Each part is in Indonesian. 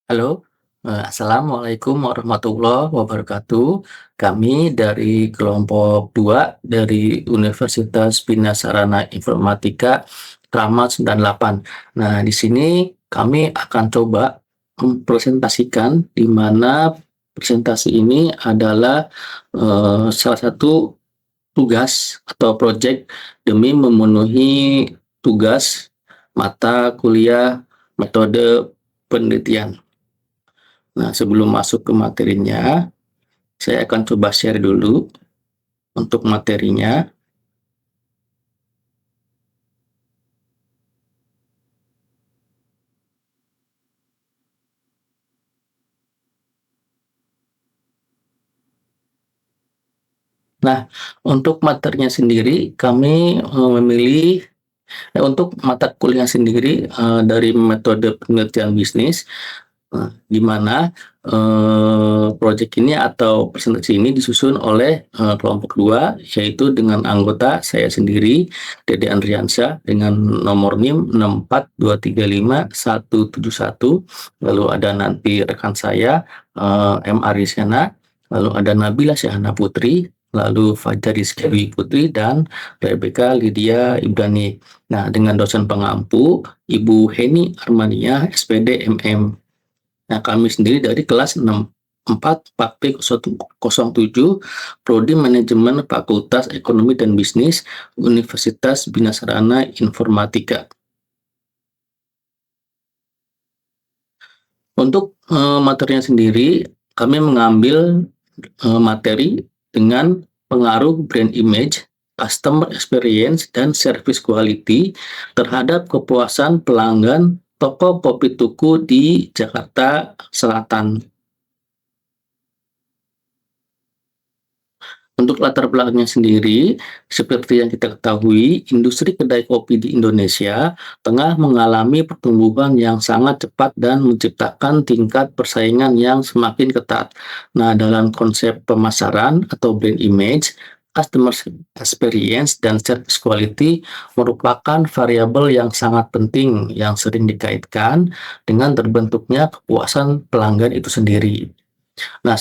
Halo, assalamualaikum warahmatullahi wabarakatuh. Kami dari kelompok 2 dari Universitas Bina Sarana Informatika Kramat 98. Nah, di sini kami akan coba mempresentasikan di mana presentasi ini adalah salah satu tugas atau proyek demi memenuhi tugas mata kuliah metode penelitian. Nah, sebelum masuk ke materinya, saya akan coba share dulu untuk materinya. Nah, untuk materinya sendiri kami memilih untuk mata kuliah sendiri dari metode penelitian bisnis. Nah, di mana, project ini atau presentasi ini disusun oleh, kelompok 2, yaitu dengan anggota saya sendiri, Dede Andriansyah, dengan nomor NIM 642351171. Lalu ada nanti rekan saya, M. Arisyana, lalu ada Nabila Syahana Putri, lalu Fajar Rizky Dwi Putri, dan Rebecca Lydia Ibrani. Nah, dengan dosen pengampu, Ibu Heni Armania, SPD MM. Nah, kami sendiri dari kelas 64 4P07, Prodi Manajemen Fakultas Ekonomi dan Bisnis, Universitas Bina Sarana Informatika. Untuk materinya sendiri, kami mengambil materi dengan pengaruh brand image, customer experience, dan service quality terhadap kepuasan pelanggan toko kopi tuku di Jakarta Selatan. Untuk latar belakangnya sendiri, seperti yang kita ketahui, industri kedai kopi di Indonesia tengah mengalami pertumbuhan yang sangat cepat dan menciptakan tingkat persaingan yang semakin ketat. Nah, dalam konsep pemasaran atau brand image, customer experience dan service quality merupakan variabel yang sangat penting yang sering dikaitkan dengan terbentuknya kepuasan pelanggan itu sendiri. Nah,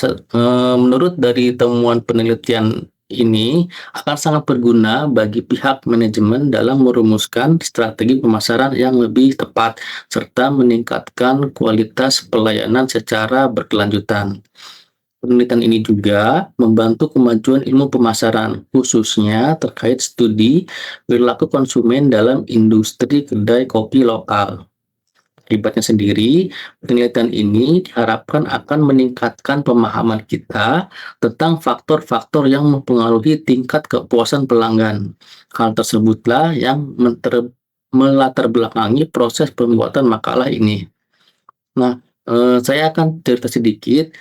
menurut dari temuan penelitian ini akan sangat berguna bagi pihak manajemen dalam merumuskan strategi pemasaran yang lebih tepat, serta meningkatkan kualitas pelayanan secara berkelanjutan. Penelitian ini juga membantu kemajuan ilmu pemasaran, khususnya terkait studi perilaku konsumen dalam industri kedai kopi lokal. Akibatnya sendiri, penelitian ini diharapkan akan meningkatkan pemahaman kita tentang faktor-faktor yang mempengaruhi tingkat kepuasan pelanggan. Hal tersebutlah yang melatar belakangi proses pembuatan makalah ini. Nah, saya akan cerita sedikit,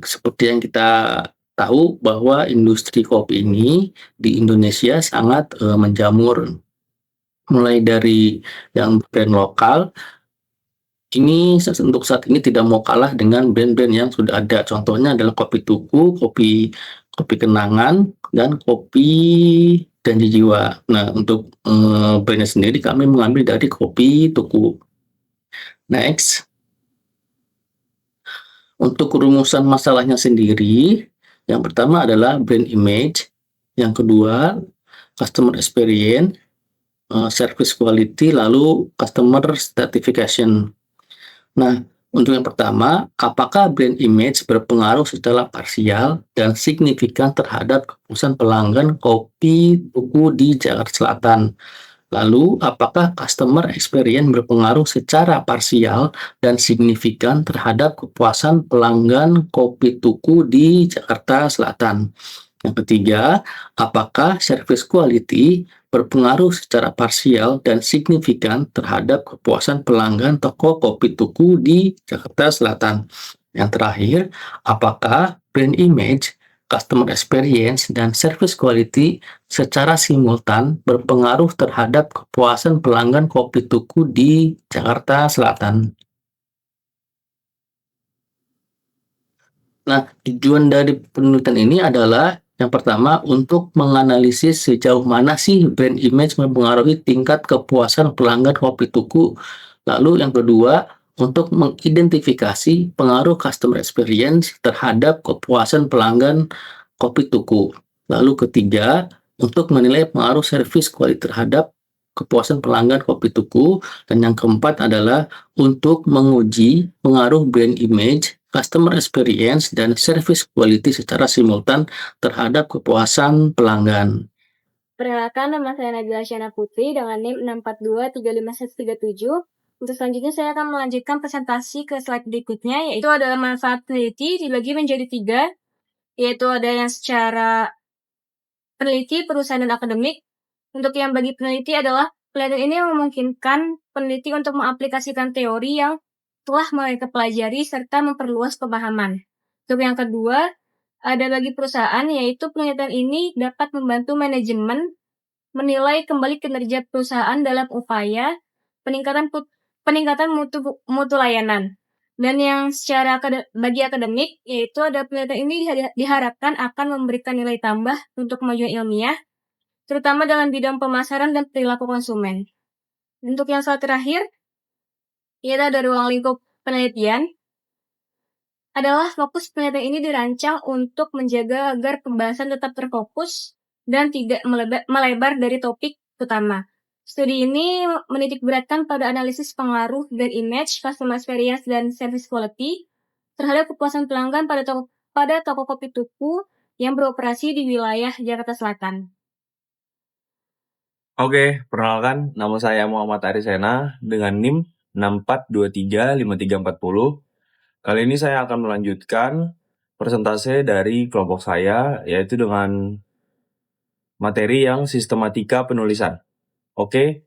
seperti yang kita tahu bahwa industri kopi ini di Indonesia sangat menjamur, mulai dari yang brand lokal. Ini untuk saat ini tidak mau kalah dengan brand-brand yang sudah ada. Contohnya adalah Kopi Tuku, Kopi Kopi Kenangan, dan Kopi Janji Jiwa. Nah, untuk brand sendiri kami mengambil dari Kopi Tuku. Next, untuk rumusan masalahnya sendiri, yang pertama adalah brand image, yang kedua customer experience, service quality, lalu customer stratification. Nah, untuk yang pertama, apakah brand image berpengaruh secara parsial dan signifikan terhadap kepuasan pelanggan kopi tuku di Jakarta Selatan? Lalu, apakah customer experience berpengaruh secara parsial dan signifikan terhadap kepuasan pelanggan kopi tuku di Jakarta Selatan? Yang ketiga, apakah service quality berpengaruh secara parsial dan signifikan terhadap kepuasan pelanggan toko kopi tuku di Jakarta Selatan? Yang terakhir, apakah brand image, customer experience, dan service quality secara simultan berpengaruh terhadap kepuasan pelanggan kopi tuku di Jakarta Selatan? Nah, tujuan dari penelitian ini adalah yang pertama untuk menganalisis sejauh mana sih brand image mempengaruhi tingkat kepuasan pelanggan kopi tuku. Lalu yang kedua, untuk mengidentifikasi pengaruh customer experience terhadap kepuasan pelanggan kopi tuku. Lalu ketiga, untuk menilai pengaruh service quality terhadap kepuasan pelanggan kopi tuku. Dan yang keempat adalah untuk menguji pengaruh brand image, customer experience, dan service quality secara simultan terhadap kepuasan pelanggan. Perkenalkan, nama saya Nabila Syana Putri dengan NIM 642351137. Untuk selanjutnya saya akan melanjutkan presentasi ke slide berikutnya, yaitu adalah manfaat peneliti dibagi menjadi 3, yaitu ada yang secara peneliti, perusahaan, dan akademik. Untuk yang bagi peneliti adalah penelitian ini memungkinkan peneliti untuk mengaplikasikan teori yang telah mereka pelajari serta memperluas pemahaman. Untuk yang kedua, ada bagi perusahaan, yaitu penelitian ini dapat membantu manajemen menilai kembali kinerja perusahaan dalam upaya peningkatan mutu layanan. Dan yang secara bagi akademik, yaitu ada penelitian ini diharapkan akan memberikan nilai tambah untuk kemajuan ilmiah, terutama dalam bidang pemasaran dan perilaku konsumen. Untuk yang slide terakhir, yaitu ada ruang lingkup penelitian, adalah fokus penelitian ini dirancang untuk menjaga agar pembahasan tetap terfokus dan tidak melebar dari topik utama. Studi ini menitik beratkan pada analisis pengaruh brand image, customer experience, dan service quality terhadap kepuasan pelanggan pada toko kopi tuku yang beroperasi di wilayah Jakarta Selatan. Oke, perkenalkan, nama saya Muhammad Arisena dengan NIM 64235340. Kali ini saya akan melanjutkan persentase dari kelompok saya, yaitu dengan materi yang sistematika penulisan. Oke,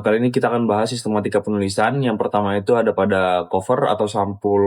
kali ini kita akan bahas sistematika penulisan. Yang pertama itu ada pada cover atau sampul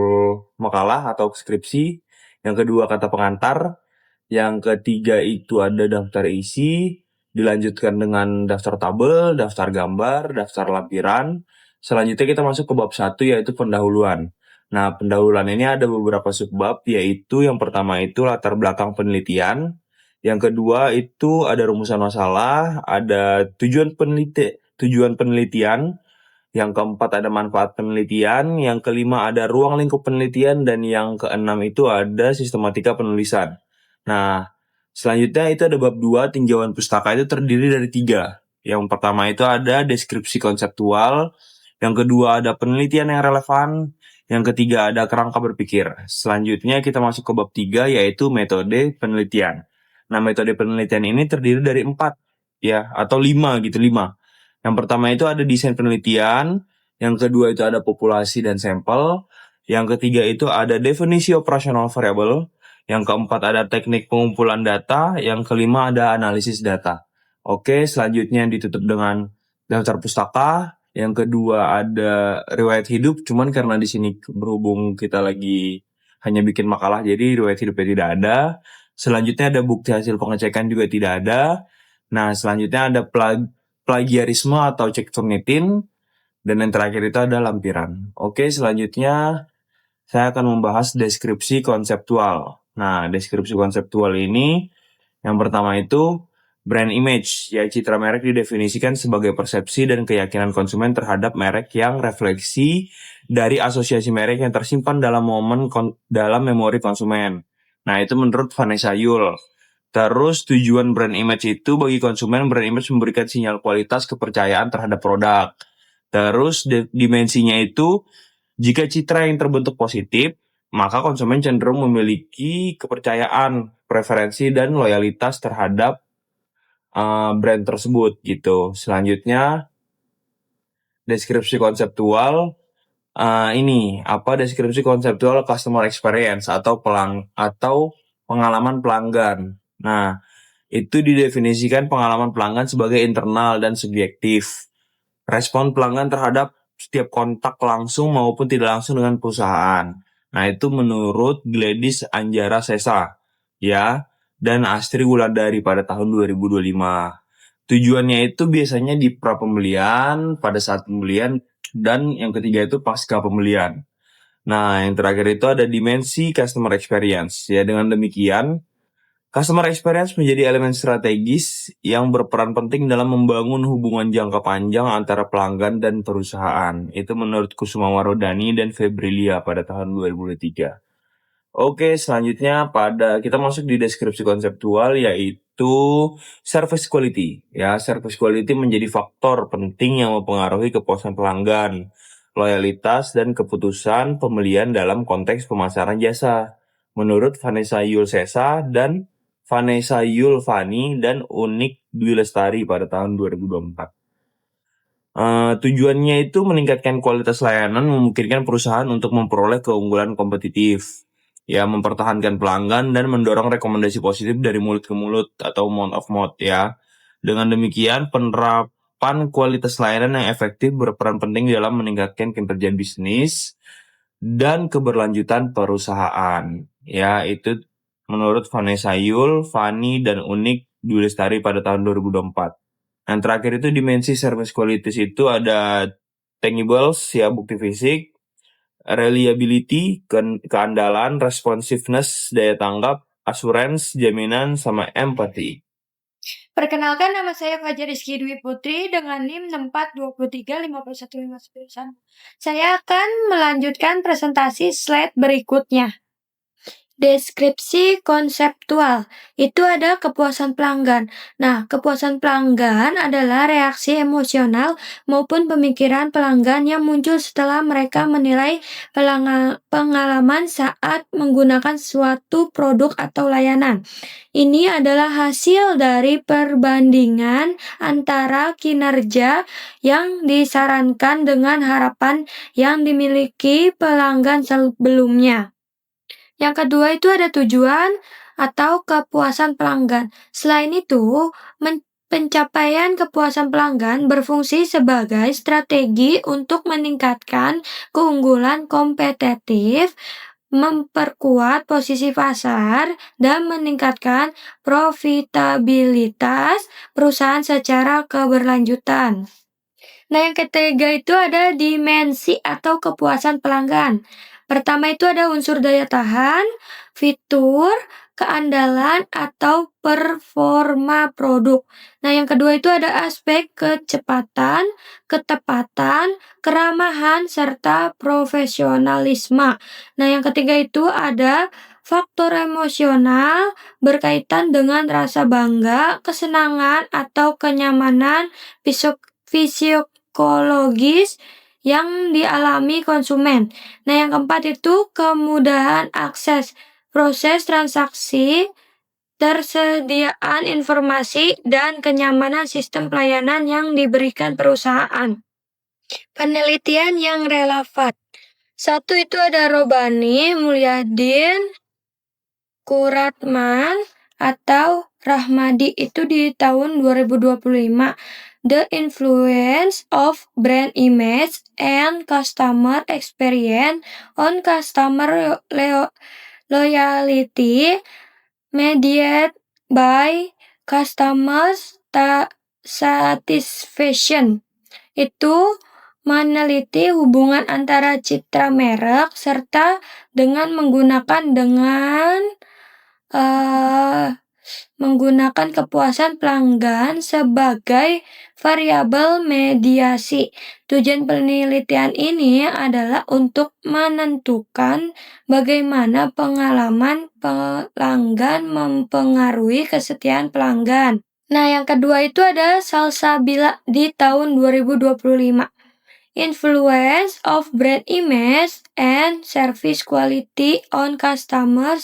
makalah atau skripsi. Yang kedua kata pengantar. Yang ketiga itu ada daftar isi, dilanjutkan dengan daftar tabel, daftar gambar, daftar lampiran. Selanjutnya kita masuk ke bab 1, yaitu pendahuluan. Nah, pendahuluan ini ada beberapa subbab, yaitu yang pertama itu latar belakang penelitian. Yang kedua itu ada rumusan masalah, ada tujuan penelitian. Yang keempat ada manfaat penelitian, yang kelima ada ruang lingkup penelitian, dan yang keenam itu ada sistematika penulisan. Nah, selanjutnya itu ada bab 2, tinjauan pustaka, itu terdiri dari 3. Yang pertama itu ada deskripsi konseptual, yang kedua ada penelitian yang relevan, yang ketiga ada kerangka berpikir. Selanjutnya kita masuk ke bab 3, yaitu metode penelitian. Nah, metode penelitian ini terdiri dari 4, ya, atau 5 gitu, 5. Yang pertama itu ada desain penelitian, yang kedua itu ada populasi dan sampel, yang ketiga itu ada definisi operasional variable, yang keempat ada teknik pengumpulan data, yang kelima ada analisis data. Oke, selanjutnya ditutup dengan daftar pustaka, yang kedua ada riwayat hidup, cuman karena di sini berhubung kita lagi hanya bikin makalah, jadi riwayat hidupnya tidak ada. Selanjutnya ada bukti hasil pengecekan juga tidak ada. Nah, selanjutnya ada plagiarisme atau cek Turnitin, dan yang terakhir itu ada lampiran. Oke, selanjutnya saya akan membahas deskripsi konseptual. Nah, deskripsi konseptual ini yang pertama itu brand image, ya citra merek didefinisikan sebagai persepsi dan keyakinan konsumen terhadap merek yang refleksi dari asosiasi merek yang tersimpan dalam dalam memori konsumen. Nah, itu menurut Vanessa Yule. Terus tujuan brand image itu bagi konsumen, brand image memberikan sinyal kualitas kepercayaan terhadap produk. Terus dimensinya itu jika citra yang terbentuk positif, maka konsumen cenderung memiliki kepercayaan, preferensi, dan loyalitas terhadap brand tersebut gitu. Selanjutnya deskripsi konseptual. Deskripsi konseptual customer experience atau pengalaman pelanggan. Nah, itu didefinisikan pengalaman pelanggan sebagai internal dan subjektif. Respon pelanggan terhadap setiap kontak langsung maupun tidak langsung dengan perusahaan. Nah, itu menurut Gladys Anjara Sesa, ya, dan Astri Wulandari pada tahun 2025. Tujuannya itu biasanya di pra pembelian, pada saat pembelian, dan yang ketiga itu pasca pembelian. Nah, yang terakhir itu ada dimensi customer experience. Ya, dengan demikian, Customer experience menjadi elemen strategis yang berperan penting dalam membangun hubungan jangka panjang antara pelanggan dan perusahaan. Itu menurut Kusuma Warodani dan Febrilia pada tahun 2023. Oke, selanjutnya kita masuk di deskripsi konseptual, yaitu service quality. Ya, service quality menjadi faktor penting yang mempengaruhi kepuasan pelanggan, loyalitas, dan keputusan pembelian dalam konteks pemasaran jasa. Menurut Vanessa Yulsesa dan Vanessa Yulvani dan Unik Dwi Lestari pada tahun 2024. Tujuannya itu meningkatkan kualitas layanan, memungkinkan perusahaan untuk memperoleh keunggulan kompetitif, ya, mempertahankan pelanggan dan mendorong rekomendasi positif dari mulut ke mulut atau mouth of mouth, ya. Dengan demikian, penerapan kualitas layanan yang efektif berperan penting dalam meningkatkan kinerja bisnis dan keberlanjutan perusahaan. Ya, itu menurut Vanessa Yul, Fani, dan Unik Dwi Lestari pada tahun 2024. Yang terakhir itu dimensi service qualities itu ada tangibles, ya, bukti fisik, reliability, keandalan, responsiveness, daya tanggap, assurance, jaminan, sama empathy. Perkenalkan, nama saya Fajar Rizky Dwi Putri dengan NIM 64235159. Saya akan melanjutkan presentasi slide berikutnya. Deskripsi konseptual itu ada kepuasan pelanggan. Nah, kepuasan pelanggan adalah reaksi emosional maupun pemikiran pelanggan yang muncul setelah mereka menilai pengalaman saat menggunakan suatu produk atau layanan. Ini adalah hasil dari perbandingan antara kinerja yang disarankan dengan harapan yang dimiliki pelanggan sebelumnya. Yang kedua itu ada tujuan atau kepuasan pelanggan. Selain itu, pencapaian kepuasan pelanggan berfungsi sebagai strategi untuk meningkatkan keunggulan kompetitif, memperkuat posisi pasar, dan meningkatkan profitabilitas perusahaan secara keberlanjutan. Nah, yang ketiga itu ada dimensi atau kepuasan pelanggan. Pertama itu ada unsur daya tahan, fitur, keandalan, atau performa produk. Nah, yang kedua itu ada aspek kecepatan, ketepatan, keramahan, serta profesionalisme. Nah, yang ketiga itu ada faktor emosional berkaitan dengan rasa bangga, kesenangan, atau kenyamanan fisiologis yang dialami konsumen. Nah, yang keempat itu kemudahan akses proses transaksi, tersediaan informasi, dan kenyamanan sistem pelayanan yang diberikan perusahaan. Penelitian yang relevan. Satu itu ada Robani, Mulyadin, Kuratman, atau Rahmadi itu di tahun 2025. The Influence of Brand Image and Customer Experience on Customer Loyalty Mediated by Customer Satisfaction. Itu meneliti hubungan antara citra merek serta dengan menggunakan kepuasan pelanggan sebagai variabel mediasi. Tujuan penelitian ini adalah untuk menentukan bagaimana pengalaman pelanggan mempengaruhi kesetiaan pelanggan. Nah, yang kedua itu ada Salsabila di tahun 2025. Influence of Brand Image and Service Quality on Customer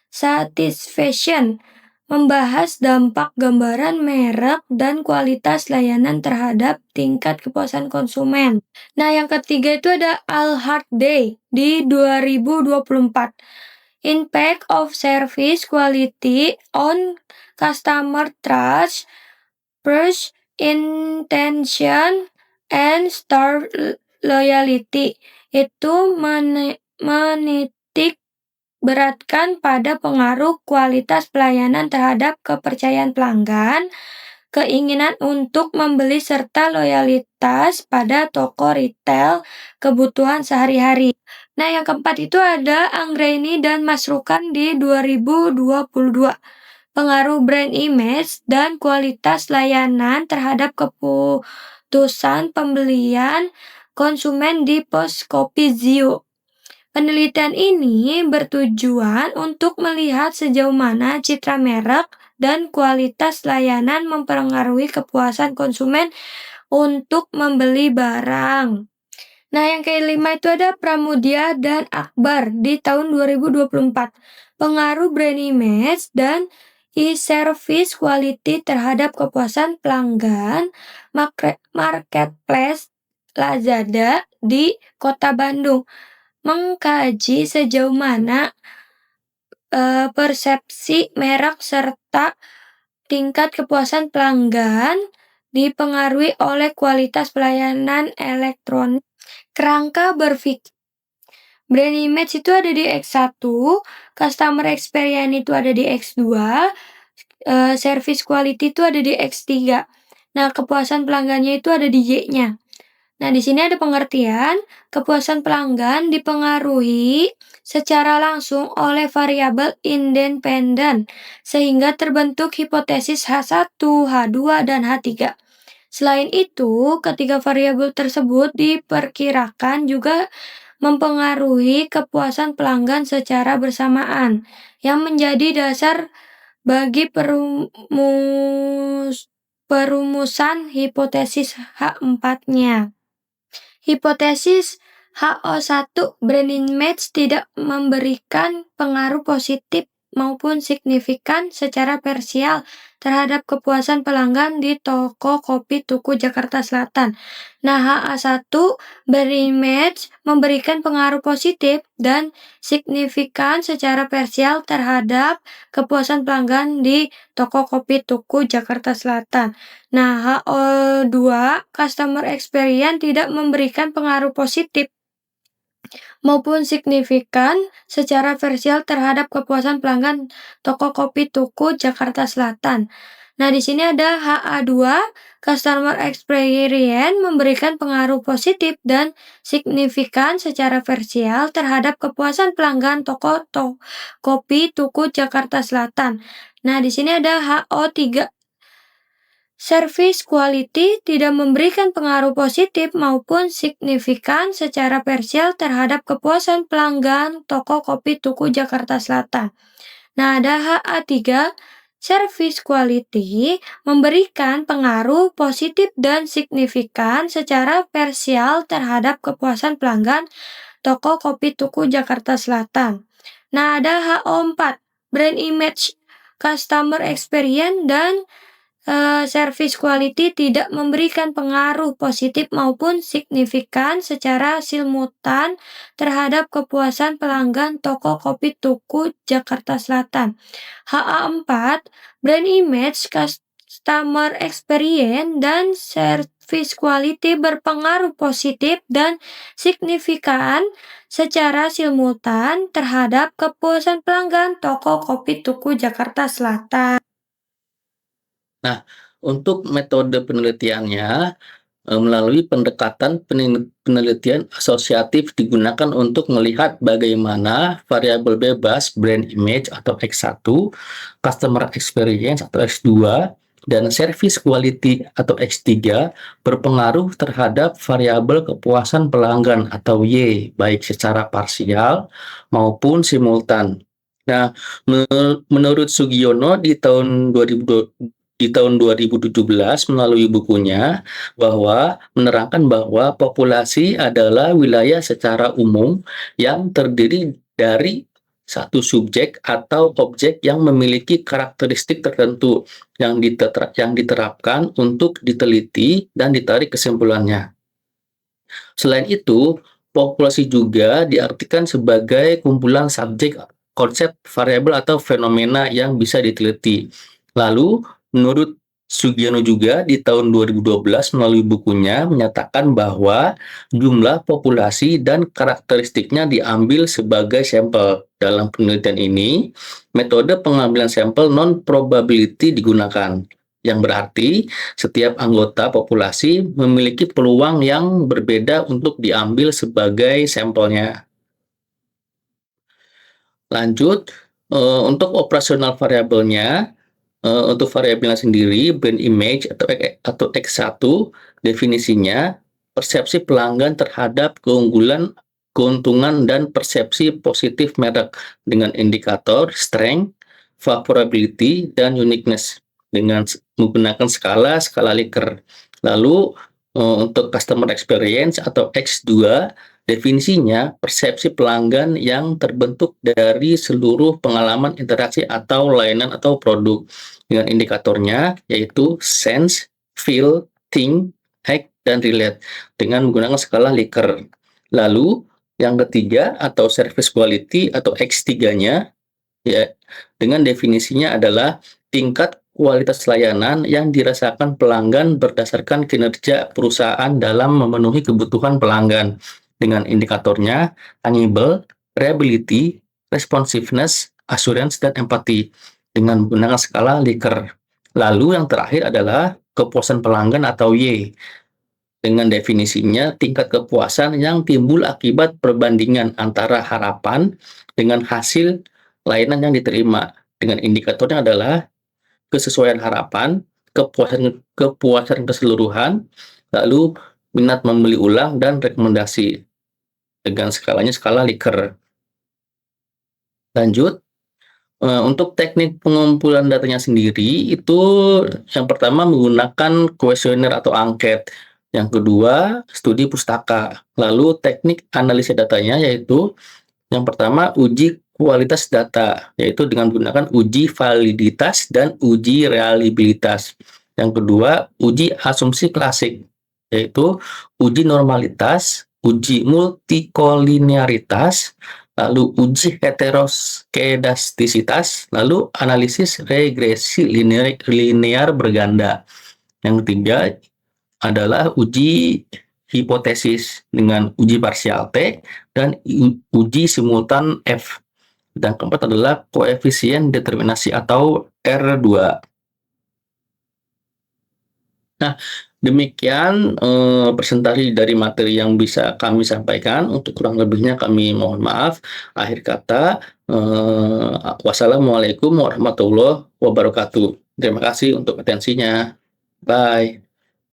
Satisfaction, membahas dampak gambaran merek dan kualitas layanan terhadap tingkat kepuasan konsumen. Nah, yang ketiga itu ada Al-Hardy di 2024. Impact of Service Quality on Customer Trust, First Intention, and Star Loyalty. Itu menitik beratkan pada pengaruh kualitas pelayanan terhadap kepercayaan pelanggan, keinginan untuk membeli, serta loyalitas pada toko retail kebutuhan sehari-hari. Nah, yang keempat itu ada Anggreni dan Masrukan di 2022. Pengaruh brand image dan kualitas layanan terhadap keputusan pembelian konsumen di Poskopi-Zio. Penelitian ini bertujuan untuk melihat sejauh mana citra merek dan kualitas layanan mempengaruhi kepuasan konsumen untuk membeli barang. Nah, yang kelima itu ada Pramudia dan Akbar di tahun 2024. Pengaruh brand image dan e-service quality terhadap kepuasan pelanggan marketplace Lazada di Kota Bandung. Mengkaji sejauh mana persepsi merek serta tingkat kepuasan pelanggan dipengaruhi oleh kualitas pelayanan elektronik. Kerangka berpikir brand image itu ada di X1, customer experience itu ada di X2, service quality itu ada di X3. Nah, kepuasan pelanggannya itu ada di Y-nya. Nah, di sini ada pengertian, kepuasan pelanggan dipengaruhi secara langsung oleh variabel independen, sehingga terbentuk hipotesis H1, H2, dan H3. Selain itu, ketiga variabel tersebut diperkirakan juga mempengaruhi kepuasan pelanggan secara bersamaan, yang menjadi dasar bagi perumusan hipotesis H4-nya. Hipotesis HO1, brand image tidak memberikan pengaruh positif maupun signifikan secara parsial terhadap kepuasan pelanggan di toko kopi Tuku Jakarta Selatan. Nah, HA1, brand image memberikan pengaruh positif dan signifikan secara parsial terhadap kepuasan pelanggan di toko kopi Tuku Jakarta Selatan. Nah, HO2, customer experience tidak memberikan pengaruh positif maupun signifikan secara parsial terhadap kepuasan pelanggan toko kopi Tuku Jakarta Selatan. Nah, di sini ada HA2, customer experience memberikan pengaruh positif dan signifikan secara parsial terhadap kepuasan pelanggan toko kopi Tuku Jakarta Selatan. Nah, di sini ada HO3, service quality tidak memberikan pengaruh positif maupun signifikan secara parsial terhadap kepuasan pelanggan toko kopi Tuku Jakarta Selatan. Nah, ada HA3, service quality memberikan pengaruh positif dan signifikan secara parsial terhadap kepuasan pelanggan toko kopi Tuku Jakarta Selatan. Nah, ada HO4, brand image, customer experience, dan service quality tidak memberikan pengaruh positif maupun signifikan secara simultan terhadap kepuasan pelanggan toko kopi Tuku Jakarta Selatan. HA4, brand image, customer experience, dan service quality berpengaruh positif dan signifikan secara simultan terhadap kepuasan pelanggan toko kopi Tuku Jakarta Selatan. Nah, untuk metode penelitiannya, melalui pendekatan penelitian asosiatif digunakan untuk melihat bagaimana variabel bebas brand image atau X1, customer experience atau X2, dan service quality atau X3 berpengaruh terhadap variabel kepuasan pelanggan atau Y, baik secara parsial maupun simultan. Nah, menurut Sugiono di tahun 2017 melalui bukunya bahwa menerangkan bahwa populasi adalah wilayah secara umum yang terdiri dari satu subjek atau objek yang memiliki karakteristik tertentu yang diterapkan untuk diteliti dan ditarik kesimpulannya. Selain itu, populasi juga diartikan sebagai kumpulan subjek, konsep, variabel atau fenomena yang bisa diteliti. Lalu, menurut Sugiono juga di tahun 2012 melalui bukunya menyatakan bahwa jumlah populasi dan karakteristiknya diambil sebagai sampel. Dalam penelitian ini, metode pengambilan sampel non-probability digunakan, yang berarti setiap anggota populasi memiliki peluang yang berbeda untuk diambil sebagai sampelnya. Lanjut, untuk operasional variabelnya, untuk variabelnya sendiri, brand image atau X1, definisinya persepsi pelanggan terhadap keunggulan, keuntungan, dan persepsi positif merek dengan indikator strength, favorability, dan uniqueness dengan menggunakan skala Likert. Lalu, untuk customer experience atau X2, definisinya persepsi pelanggan yang terbentuk dari seluruh pengalaman interaksi atau layanan atau produk dengan indikatornya yaitu sense, feel, think, act, dan relate dengan menggunakan skala Likert. Lalu yang ketiga atau service quality atau X3-nya ya dengan definisinya adalah tingkat kualitas layanan yang dirasakan pelanggan berdasarkan kinerja perusahaan dalam memenuhi kebutuhan pelanggan dengan indikatornya tangible, reliability, responsiveness, assurance, dan empathy dengan menggunakan skala Likert. Lalu yang terakhir adalah kepuasan pelanggan atau Y dengan definisinya tingkat kepuasan yang timbul akibat perbandingan antara harapan dengan hasil layanan yang diterima. Dengan indikatornya adalah kesesuaian harapan, kepuasan keseluruhan, lalu minat membeli ulang, dan rekomendasi. Dengan skalanya skala Likert. Lanjut, untuk teknik pengumpulan datanya sendiri itu yang pertama menggunakan kuesioner atau angket. Yang kedua, studi pustaka. Lalu teknik analisa datanya yaitu yang pertama uji kualitas data, yaitu dengan menggunakan uji validitas dan uji reliabilitas. Yang kedua, uji asumsi klasik, yaitu uji normalitas, uji multikolinearitas, lalu uji heteroskedastisitas, lalu analisis regresi linear berganda. Yang ketiga adalah uji hipotesis dengan uji parsial T dan uji simultan F. Dan keempat adalah koefisien determinasi atau R2. Nah, demikian presentasi dari materi yang bisa kami sampaikan. Untuk kurang lebihnya kami mohon maaf. Akhir kata, wassalamualaikum warahmatullahi wabarakatuh. Terima kasih untuk atensinya. Bye.